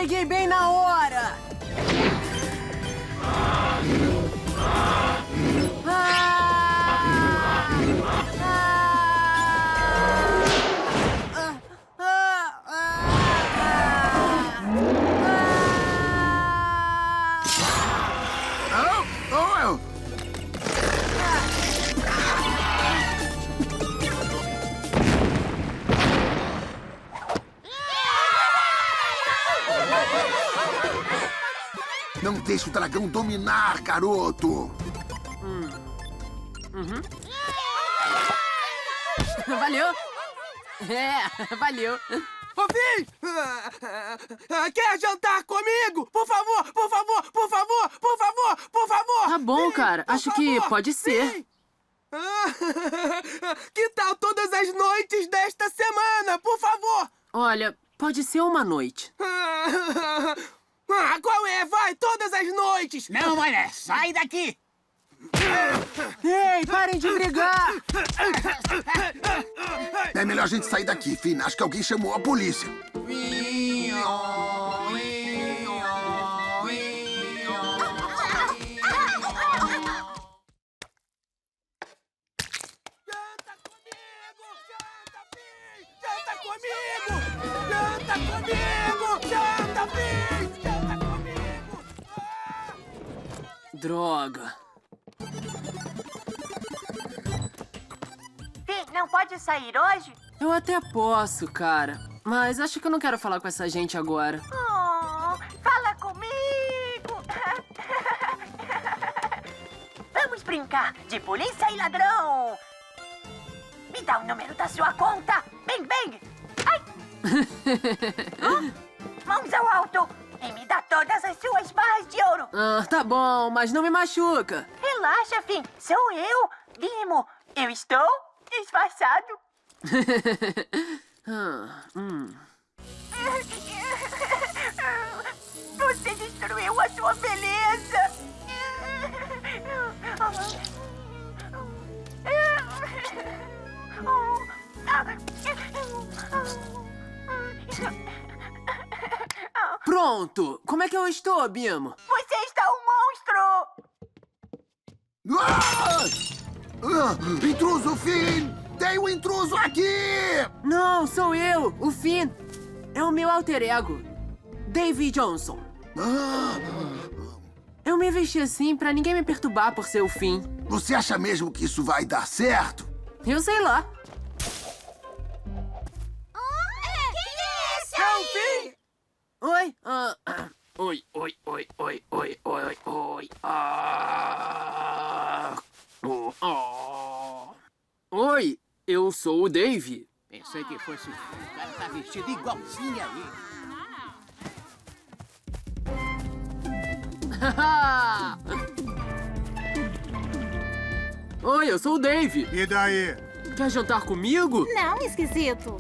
Cheguei bem na hora! Não deixe o dragão dominar, garoto! Valeu! Valeu! Ô, Finn! Quer jantar comigo? Por favor, por favor, por favor, por favor, por favor! Tá bom, Finn, cara. por Acho que favor, pode ser. Finn. Que tal todas as noites desta semana, por favor? Olha, pode ser uma noite. Qual é? Vai, todas as noites! Não, mané, sai daqui! Ei, parem de brigar! É melhor a gente sair daqui, Finn. Acho que alguém chamou a polícia. Janta comigo! Janta comigo! Janta, Finn! Janta comigo! Droga. Finn, não pode sair hoje? Eu até posso, cara. Mas acho que eu não quero falar com essa gente agora. Oh, fala comigo! Vamos brincar de polícia e ladrão! Me dá o número da sua conta! Bem, bem! Ai! Mãos ao alto! E me dá todas as suas barras de ouro! Ah, tá bom, mas não me machuca. Relaxa, Finn! Sou eu, Dimo! Eu estou disfarçado! Você destruiu a sua beleza! Pronto! Como é que eu estou, Bimo? Você está um monstro! Intruso, Finn! Tem um intruso aqui! Não, sou eu, o Finn. É o meu alter ego, Davy Johnson. Eu me vesti assim pra ninguém me perturbar por ser o Finn. Você acha mesmo que isso vai dar certo? Eu sei lá. Não, Finn! Oi? Oi, oi, oi, oi, oi, oi, oi. Oi, eu sou o Davy. Pensei que fosse. O cara tá vestido igualzinho a ele. Oi, eu sou o Davy. E daí? Quer jantar comigo? Não, esquisito.